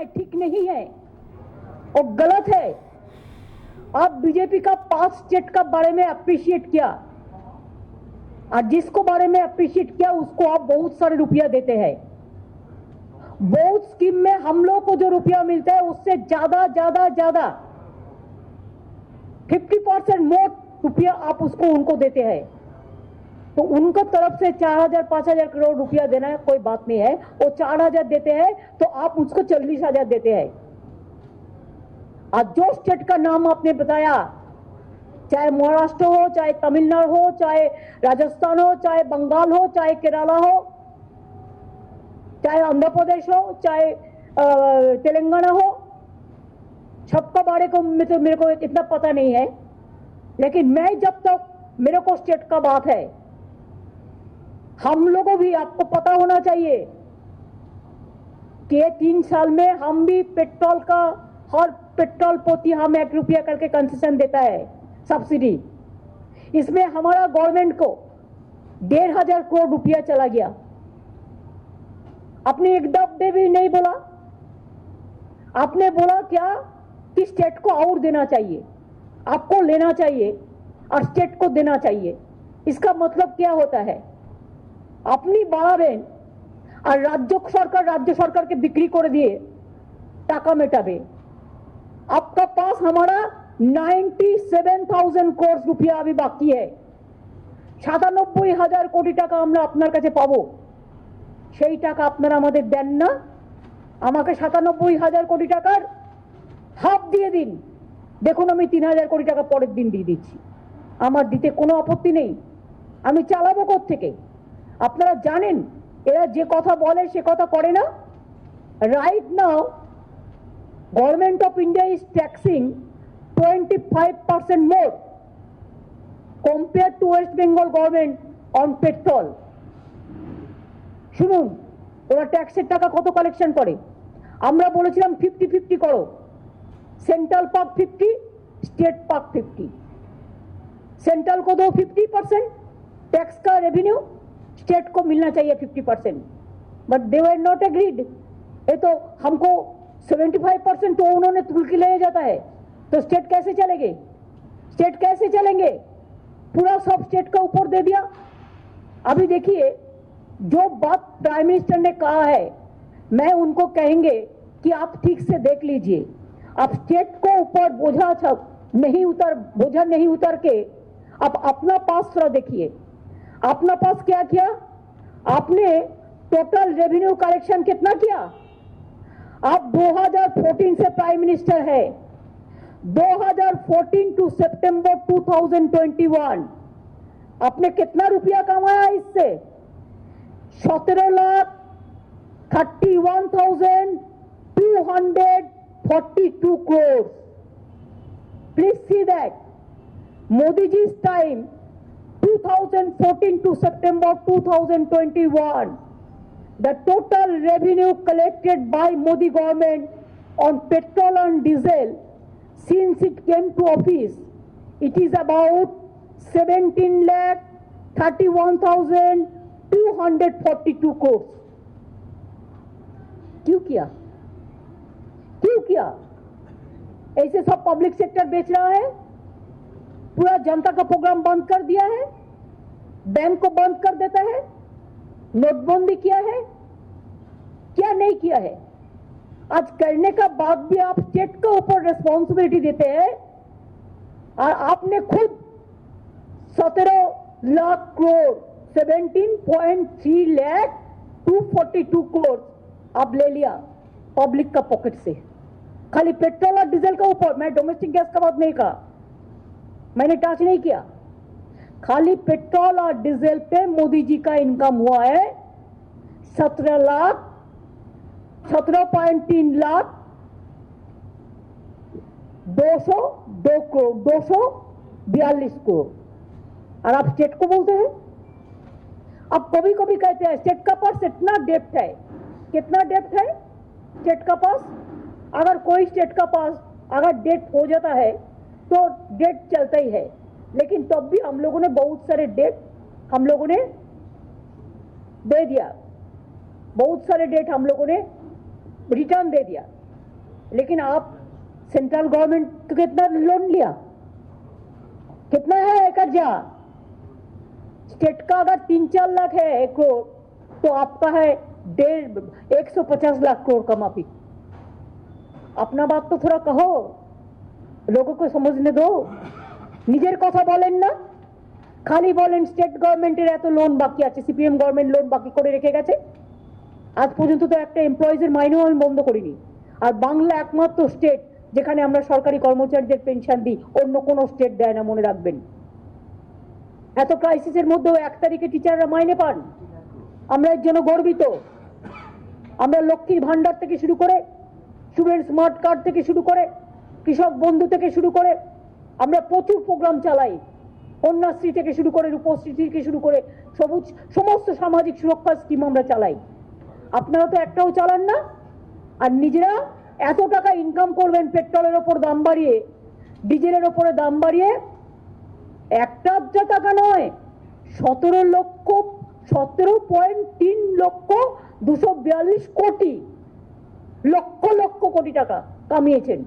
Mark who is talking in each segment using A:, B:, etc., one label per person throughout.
A: ठीक नहीं है और गलत है। आप बीजेपी का 5 स्टेट का बारे में अप्रिशिएट किया और जिसको बारे में अप्रिशिएट किया उसको आप बहुत सारे रुपया देते हैं। बहुत स्कीम में हम लोग को जो रुपया मिलता है उससे ज्यादा 50% मोर रुपया आप उसको उनको देते हैं। तो उनको तरफ से 4,000-5,000 करोड़ रुपया देना है कोई बात नहीं है। वो 4,000 देते हैं तो आप उसको 40,000 देते हैं। आज जो स्टेट का नाम आपने बताया, चाहे महाराष्ट्र हो, चाहे तमिलनाडु हो, चाहे राजस्थान हो, चाहे बंगाल हो, चाहे केरला हो, चाहे आंध्र प्रदेश हो, चाहे तेलंगाना हो, सबका बारे को मेरे को इतना पता नहीं है। लेकिन मैं जब तक मेरे को स्टेट का बात है, हम लोगों भी आपको पता होना चाहिए कि 3 साल में हम भी पेट्रोल का हर पेट्रोल पोती हम 1 रुपया करके कंसेशन देता है सब्सिडी। इसमें हमारा गवर्नमेंट को 1,500 करोड़ रुपया चला गया। आपने एक दफे भी नहीं बोला। आपने बोला क्या कि स्टेट को और देना चाहिए, आपको लेना चाहिए और स्टेट को देना चाहिए। इसका मतलब क्या होता है? अपनी बाड़ाबेन और राज्य सरकार के बिक्री कर दिए टाका मेटाबे। आपका पास हमारा 97,000 करोड़ रुपया अभी बाकी है। 97,000 कोटी टाका আমরা আপনার কাছে পাবো। সেই টাকা আপনারা আমাদের দেন না। আমাকে 97,000 কোটি টাকার হাফ দিয়ে দিন, দেখুন আমি 3,000 কোটি টাকা পরের দিন দিয়ে দিচ্ছি। আমার দিতে কোনো আপত্তি নেই। আমি চালাবো কোত্থেকে? আপনারা জানেন এরা যে কথা বলে সে কথা করে না। Right now government of India is taxing 25% more compared to West Bengal government on petrol. শুনুন ওরা ট্যাক্সের টাকা কত কালেকশন করে। আমরা বলেছিলাম 50-50 করো, सेंट्रल पाक 50, स्टेट पाक 50। सेंट्रल को दो 50% टैक्स का रेवेन्यू, स्टेट को मिलना चाहिए 50%, but they were not agreed. ये तो हमको 75% तो उन्होंने तुल के ले जाता है, तो स्टेट कैसे चलेंगे? स्टेट कैसे चलेंगे? पूरा सब स्टेट का ऊपर दे दिया। अभी देखिए जो बात प्राइम मिनिस्टर ने कहा है, मैं उनको कहेंगे कि आप ठीक से देख लीजिए। आप स्टेट को ऊपर बोझा नहीं उतर के आप अपना पास थोड़ा देखिए। अपना पास क्या किया आपने? टोटल रेवेन्यू कलेक्शन कितना किया? आप 2014 से प्राइम मिनिस्टर है, 2014 टू सितंबर 2021 आपने कितना रुपया कमाया इससे? 17,31,242 crores. Please see that. Modi ji's time 2014 to September 2021, the total revenue collected by Modi government on petrol and diesel since it came to office, it is about 17,31,242 crores. क्यों किया? ऐसे सब पब्लिक सेक्टर बेच रहा है, पूरा जनता का programme बंद कर दिया है, बैंक को बंद कर देता है, नोटबंदी किया है, क्या नहीं किया है? आज करने का बाद भी आप स्टेट के ऊपर रिस्पॉन्सिबिलिटी देते हैं और आपने खुद 17 लाख करोड़ 17.3 लाख 242 करोड़ आप ले लिया पब्लिक का पॉकेट से। खाली पेट्रोल और डीजल का ऊपर, मैं डोमेस्टिक गैस का बात नहीं कहा, मैंने टच नहीं किया। खाली पेट्रोल और डीजल पे मोदी जी का इनकम हुआ है 17.3 लाख 202 करोड़ 242 करोड़। और आप स्टेट को बोलते हैं। अब कभी कभी कहते हैं स्टेट का पास इतना डेप्थ है। कितना डेप्थ है स्टेट का पास? अगर कोई स्टेट का पास अगर डेट हो जाता है तो डेट चलता ही है, लेकिन तब भी हम लोगों ने बहुत सारे डेट हम लोगों ने दे दिया, बहुत सारे डेट हम लोगों ने रिटर्न दे दिया। लेकिन आप सेंट्रल गवर्नमेंट को कितना लोन लिया, कितना है कर्जा? स्टेट का अगर 3-4 लाख है 1 करोड़, तो आपका है 150 लाख करोड़ का माफी। अपना बात तो थोड़ा कहो, लोगों को समझने दो। निजेर कथा बोलेन ना, खाली बोलेन स्टेट गवर्नमेंटेर एत लोन बाकी आछे, सीपीएम गवर्नमेंट लोन बाकी करे रेखे गेছে। आज पर्यন্ত तो একটা এমপ্লয়িজের মাইনেও আমি বন্ধ করিনি। আর বাংলা একমাত্র স্টেট যেখানে আমরা সরকারি কর্মচারীদের পেনশন দিই, অন্য কোনো স্টেট দেয় না, মনে রাখবেন। এত ক্রাইসিসের মধ্যেও 1 তারিখে টিচাররা মাইনে পান, আমরা এর জন্য গর্বিত। আমরা লক্ষ্মীর ভান্ডার থেকে শুরু করে, স্টুডেন্ট স্মার্ট কার্ড থেকে শুরু করে, কৃষক বন্ধু থেকে শুরু করে আমরা প্রচুর প্রোগ্রাম চালাই। কন্যাশ্রী থেকে শুরু করে, রূপশ্রী থেকে শুরু করে সবুজ সমস্ত সামাজিক সুরক্ষা স্কিম আমরা চালাই। আপনারা তো একটাও চালান না। আর নিজেরা এত টাকা ইনকাম করবেন পেট্রোলের ওপর দাম বাড়িয়ে, ডিজেলের ওপরে দাম বাড়িয়ে, 1,000 টাকা নয়, 17.3 লক্ষ 242 কোটি, লক্ষ লক্ষ কোটি টাকা কামিয়েছেন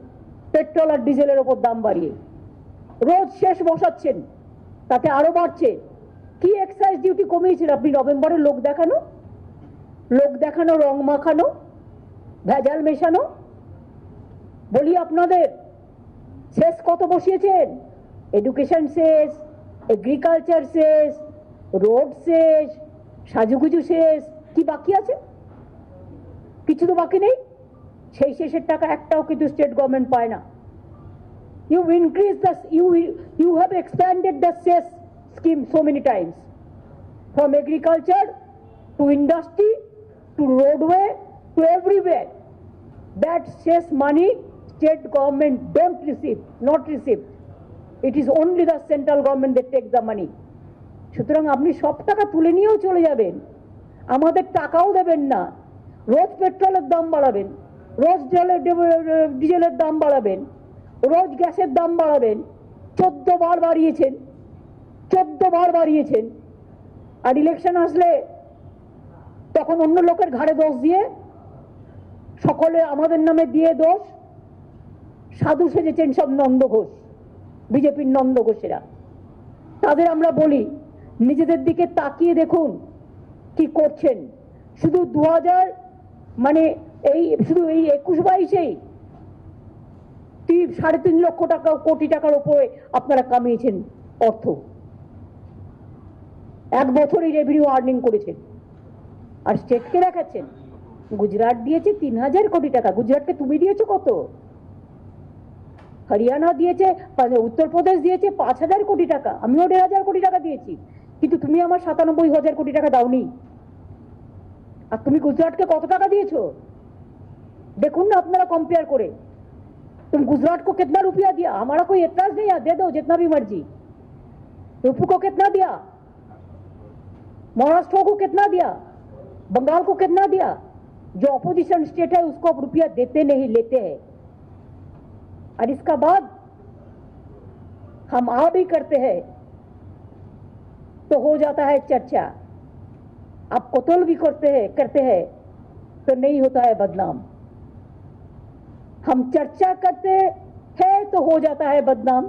A: পেট্রোল আর ডিজেলের ওপর দাম বাড়িয়ে। রোজ শেষ বসাচ্ছেন, তাতে আরো বাড়ছে। কি এক্সাইজ ডিউটি কমিয়েছেন আপনি? নভেম্বরে লোক দেখানো, রং মাখানো, ভেজাল মেশানো। বলি আপনাদের শেষ কত বসিয়েছেন? এডুকেশন শেষ, এগ্রিকালচার শেষ, রোড শেষ, সাজুগুজু শেষ, কি বাকি আছে? কিছু তো বাকি নেই। সেই শেষের টাকা একটাও কিন্তু স্টেট গভর্নমেন্ট পায় না। You increase the, you have expanded the cess scheme so many times, from agriculture to industry to roadway to everywhere. That cess money state government don't receive, not receive. It is only the central government that takes the money. সুতরাং আপনি সব টাকা তুলে নিয়েও চলে যাবেন, আমাদের টাকাও দেবেন না। রোজ পেট্রোলের দাম বাড়াবেন, রোজ ডিজেলের দাম বাড়াবেন, রোজ গ্যাসের দাম বাড়াবেন। 14 বার বাড়িয়েছেন। আর ইলেকশন আসলে তখন অন্য লোকের ঘাড়ে দোষ দিয়ে, সকলে আমাদের নামে দিয়ে দোষ। সাধু সেজেছেন সব নন্দ ঘোষ, বিজেপির নন্দ ঘোষেরা। তাদের আমরা বলি নিজেদের দিকে তাকিয়ে দেখুন কি করছেন। শুধু 2000 মানে শুধু এই 21-22-এই 3.5 লক্ষ টাকা কোটি টাকার উপরে আপনারা কামিয়েছেন অর্থ। 1 বছরই রেভিনিউ আর্নিং করেছেন। আর স্টেটকে দেখাচ্ছেন গুজরাট দিয়েছে 3000 কোটি টাকা। গুজরাটকে তুমি দিয়েছো কত? হরিয়ানা দিয়েছে, উত্তরপ্রদেশ দিয়েছে 5000 কোটি টাকা। আমিও 1500 কোটি টাকা দিয়েছি, কিন্তু তুমি আমার 97,000 কোটি টাকা দাওনি। আর তুমি গুজরাটকে কত টাকা দিয়েছো देखून ना अपना कंपेयर करे। तुम गुजरात को कितना रुपया दिया? हमारा कोई एतराज नहीं है, दे दो जितना भी मर्जी। यूपी को कितना दिया? महाराष्ट्र को कितना दिया? बंगाल को कितना दिया? जो अपोजिशन स्टेट है उसको रुपया देते नहीं, लेते हैं। और इसका बाद हम आ भी करते हैं तो हो जाता है चर्चा। आप कोतल भी करते हैं तो नहीं होता है बदनाम। हम चर्चा करते हैं तो हो जाता है बदनाम।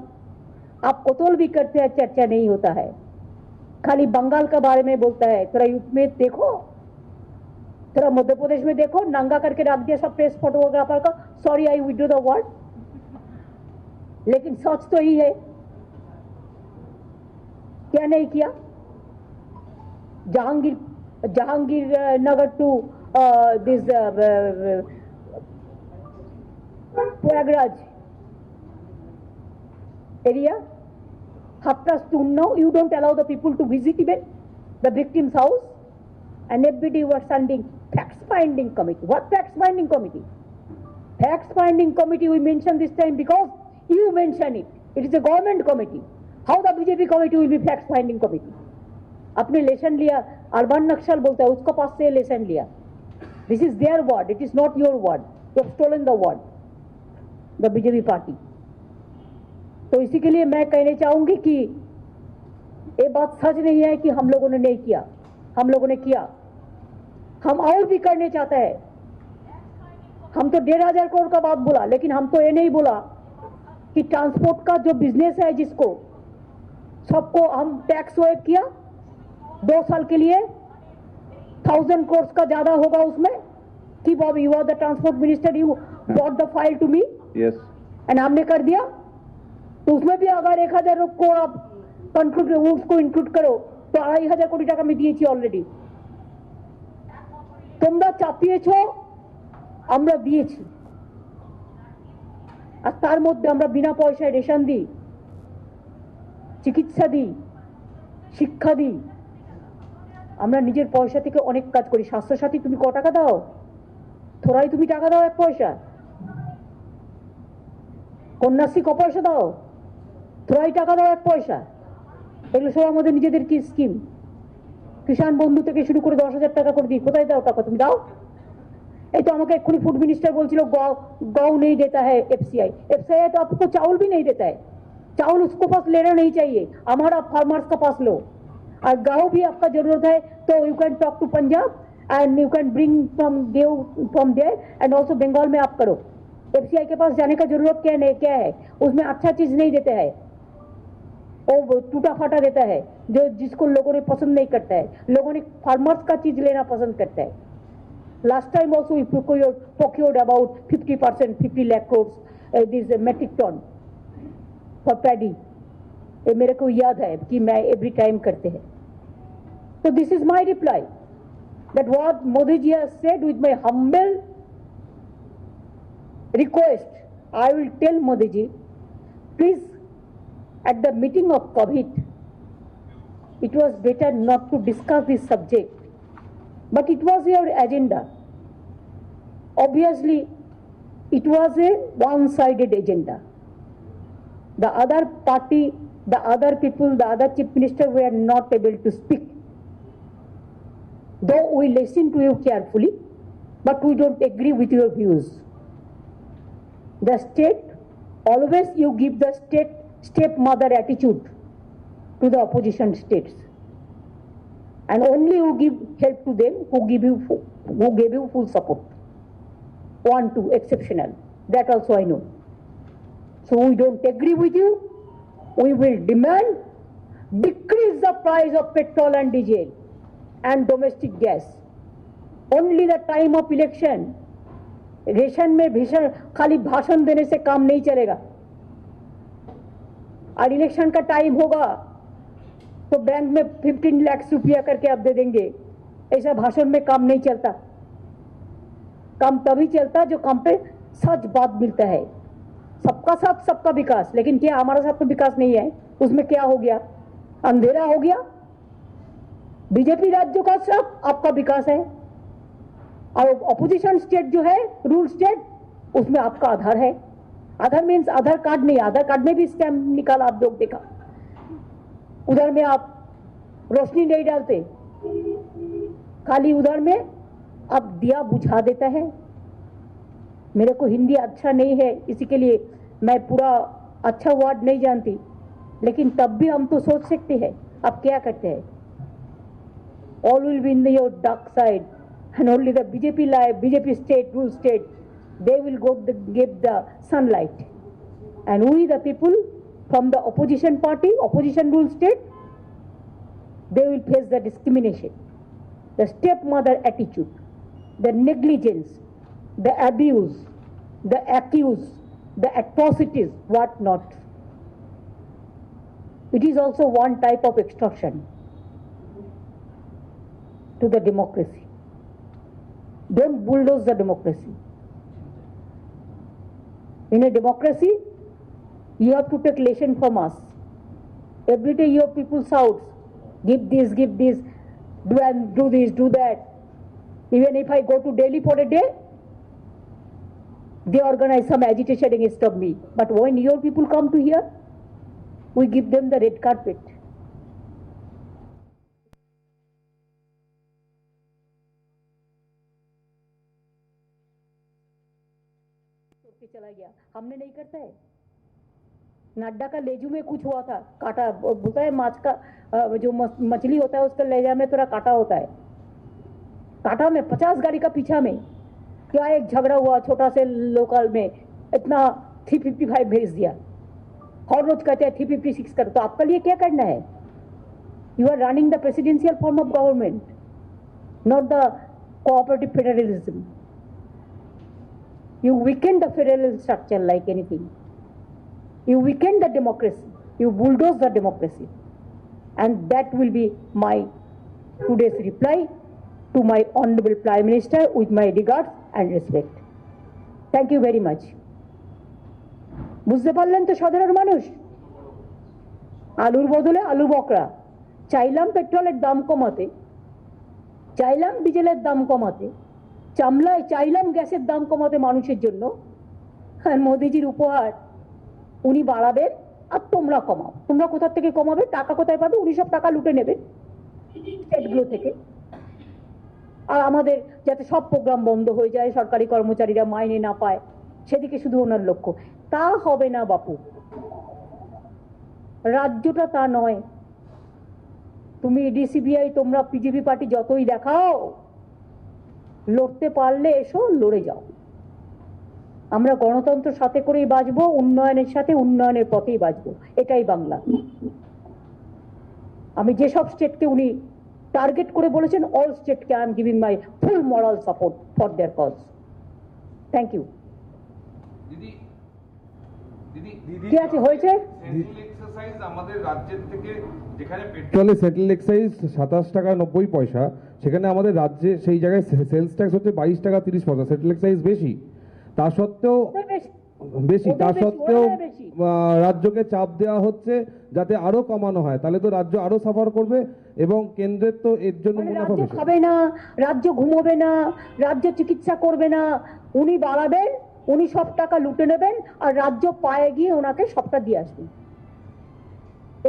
A: आप कोतल भी करते हैं, चर्चा नहीं होता है। खाली बंगाल के बारे में बोलता है, थोड़ा यूपी में देखो, थोड़ा मध्य प्रदेश में देखो, नंगा करके रख दिया सब प्रेस फोटोग्राफर का, sorry I withdraw the word. लेकिन सच तो ही है, क्या नहीं किया? Jahangir Nagar to this Prayagraj area, Hathras to now you don't allow the people to visit even the victim's house, and every day you are sending facts-finding committee. What facts-finding committee? Facts-finding committee we mention this time because you mention it. It is a government committee. How the BJP committee will be facts-finding committee? आपने lesson लिया, urban नक्सल बोलता है, उसको पास से lesson लिया। This is their word, it is not your word. You have stolen the word, the BJP party. तो इसी के लिए मैं कहना चाहूंगी कि ये बात सच नहीं है कि हम लोगों ने नहीं किया, हम लोगों ने किया। हम और भी करने चाहते हैं। हम तो 1,500 करोड़ का बात बोला, लेकिन हम तो ये नहीं बोला कि ट्रांसपोर्ट का जो बिजनेस है जिसको सबको हम टैक्स वेव किया 2 साल के लिए 1,000 करोड़ का ज्यादा होगा उसमें कि Bob you are the transport minister, you brought the file to me
B: yes
A: and हमने कर दिया। तो उसमें भी अगर 1,000 को आप कंक्लूड उसको इंक्लूड करो तो 2,500 কোটি টাকা আমি দিয়েছি অলরেডি। তোমরা চাপিয়েছো, আমরা দিয়েছি, আর তার মধ্যে আমরা বিনা পয়সায় রেশন দিই, চিকিৎসা দিই, শিক্ষা দিই, আমরা নিজের পয়সা থেকে অনেক কাজ করি। স্বাস্থ্যসাথী তুমি ক টাকা দাও? থোড়াই তুমি টাকা দাও 1 পয়সা। কন্যাশ্রী ক পয়সা দাও? থোড়াই টাকা দাও 1 পয়সা। এগুলো সব আমাদের নিজেদের কি স্কিম। কিষাণ বন্ধু থেকে শুরু করে 10,000 টাকা করে দিই, কোথায় দাও টাকা? তুমি দাও। এই তো আমাকে এক্ষুনি फूड मिनिस्टर बोलছিল गौ नहीं देता है एफसीआई। एफसीआई तो आपको चावल भी नहीं देता है, चावल उसको पास लेना नहीं चाहिए, हमारा फार्मर्स का पास लो। और गाँव भी आपका जरूरत है तो you can talk to Punjab and you can bring from there and also Bengal में आप करो। एफसीआई के पास जाने का जरूरत क्या है? उसमें अच्छा चीज नहीं देते हैं, वो टूटा फाटा देता है जो जिसको लोगों ने पसंद नहीं करता है। लोगों ने फार्मर्स का चीज लेना पसंद करता है। Last time also we procured about 50%, 50 lakh crores this metric ton for paddy. ये मेरे को याद है कि मैं every time करते हैं। So this is my reply that what Modi ji has said with my humble request. I will tell Modi ji, please, at the meeting of COVID, it was better not to discuss this subject. But it was your agenda. Obviously, it was a one-sided agenda. The other party, the other people, the other chief minister were not able to speak. Though we listen to you carefully, but we don't agree with your views. The state, always you give the state stepmother attitude to the opposition states. And only you give help to them who gave you full support. 1, 2, exceptional. That also I know. So we don't agree with you. We will demand decrease the price of petrol and diesel and domestic gas. Only the time of election. Ration में भीषण खाली भाषण देने से काम नहीं चलेगा। और इलेक्शन का टाइम होगा तो बैंक में 15 लाख रुपया करके आप दे देंगे, ऐसा भाषण में काम नहीं चलता। काम तभी चलता जो काम पे सच बात मिलता है। सबका साथ सबका विकास, लेकिन क्या हमारा साथ तो विकास नहीं है? उसमें क्या हो गया? अंधेरा हो गया। बीजेपी राज्यों का सब आपका विकास है और ऑपोजिशन स्टेट जो है रूल स्टेट, उसमें आपका आधार है। आधार मीन्स आधार कार्ड नहीं, आधार कार्ड में भी स्टैम्प निकाला आप लोग देखा। उधर में आप रोशनी नहीं डालते, खाली उधर में आप दिया बुझा देता है। मेरे को हिंदी अच्छा नहीं है, इसी के लिए मैं पूरा अच्छा वर्ड नहीं जानती, लेकिन तब भी हम तो सोच सकते हैं। आप क्या करते हैं? All will be in your dark side and only the BJP state rule state they will give the sunlight, and we the people from the opposition party, opposition rule state, they will face the discrimination, the stepmother attitude, the negligence, the abuse, the accuse, the atrocities, what not. It is also one type of extortion to the democracy. Don't bulldoze the democracy. In a democracy, you have to take lesson from us. Every day your people shouts, give this, do this, do that. Even if I go to Delhi for a day, they organize some agitation against of me. But when your people come to here, we give them the red carpet. चला गया, हमने नहीं करता है। नड्डा का लेजू में कुछ हुआ था, काटा बोलता है, माछ का जो मछली होता है उसका लेजा में थोड़ा काटा होता है। काटा में 50 गाड़ी का पीछा में क्या एक झगड़ा हुआ छोटा से लोकल में इतना 355 भेज दिया, हर रोज कहते हैं 356 करो, तो आपके लिए क्या करना है? You are running the presidential form of government, not the cooperative federalism. You weaken the federal structure like anything. You weaken the democracy. You bulldoze the democracy. And that will be my today's reply to my Honorable Prime Minister with my regards and respect. Thank you very much. বুঝতে পারলেন তো সাধারণ মানুষ? আলুর বদলে আলু বকরা। চাইলাম পেট্রোলের দাম কমাতে, চাইলাম ডিজেলের দাম কমাতে, চাইলাম গ্যাসের দাম কমাতে মানুষের জন্য, আর মোদিজির উপহার উনি বাড়াবেন আর তোমরা কমাও। তোমরা কোথা থেকে কমাবে? টাকা কোথায় পাবে? উনি সব টাকা লুটে নেবেন স্টেটগুলো থেকে, আর আমাদের যাতে সব প্রোগ্রাম বন্ধ হয়ে যায়, সরকারি কর্মচারীরা মাইনে না পায়, সেদিকে শুধু ওনার লক্ষ্য। তা হবে না বাপু, রাজ্যটা তা নয়। তুমি ডিসিবিআই, তোমরা পিজিপি পার্টি যতই দেখাও, লড়তে পারলে এসো, লড়ে যাও। আমরা গণতন্ত্র সাথে করেই বাঁচবো, উন্নয়নের সাথে, উন্নয়নের পথেই বাঁচবো, এটাই বাংলা। আমি যেসব স্টেটকে উনি টার্গেট করে বলেছেন, অল স্টেটকে I am giving my full moral support for their cause. Thank you. কি আছে হয়েছে?
B: আমাদের রাজ্যের থেকে যেখানে পেট্রোলে সেটেল এক্সাইজ 27 টাকা 90 পয়সা, সেখানে আমাদের রাজ্যে সেই জায়গায় সেলস ট্যাক্স হচ্ছে 22 টাকা 30 পয়সা। সেটেল এক্সাইজ বেশি, তা সত্ত্বেও রাজ্যকে চাপ দেওয়া হচ্ছে যাতে আরো কমানো হয়, তাহলে তো রাজ্য আরো সাফার করবে এবং কেন্দ্রের তো এর জন্য মুনাফা বেশি।
A: খাবে না, রাজ্য ঘুমোবে না, রাজ্য চিকিৎসা করবে না, উনি বাড়াবেন, উনি সব টাকা লুটে নেবেন, আর রাজ্য পায়ে গিয়ে ওনাকে সবটা দিয়ে আসবেন।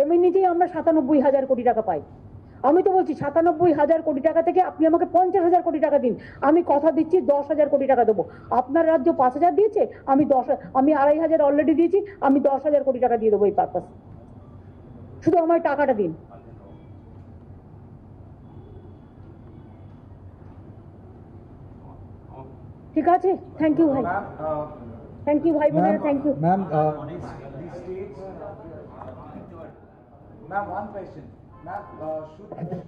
A: এমনিতেই আমরা 97,000 কোটি টাকা পাই। আমি তো বলছি 97,000 কোটি টাকা থেকে আপনি আমাকে 50,000 কোটি টাকা দিন, আমি কথা দিচ্ছি 10,000 কোটি টাকা দেবো। আপনার রাজ্য 5,000 দিয়েছে, আমি 2,500 অলরেডি দিয়েছি, আমি 10,000 কোটি টাকা দিয়ে দেবো এই পারপাস। শুধু আমার টাকাটা দিন। ঠিক আছে, থ্যাংক ইউ ভাই, থ্যাংক ইউ ভাই বোনেরা, thank you
C: ma'am. Ma'am, one question. Ma'am, should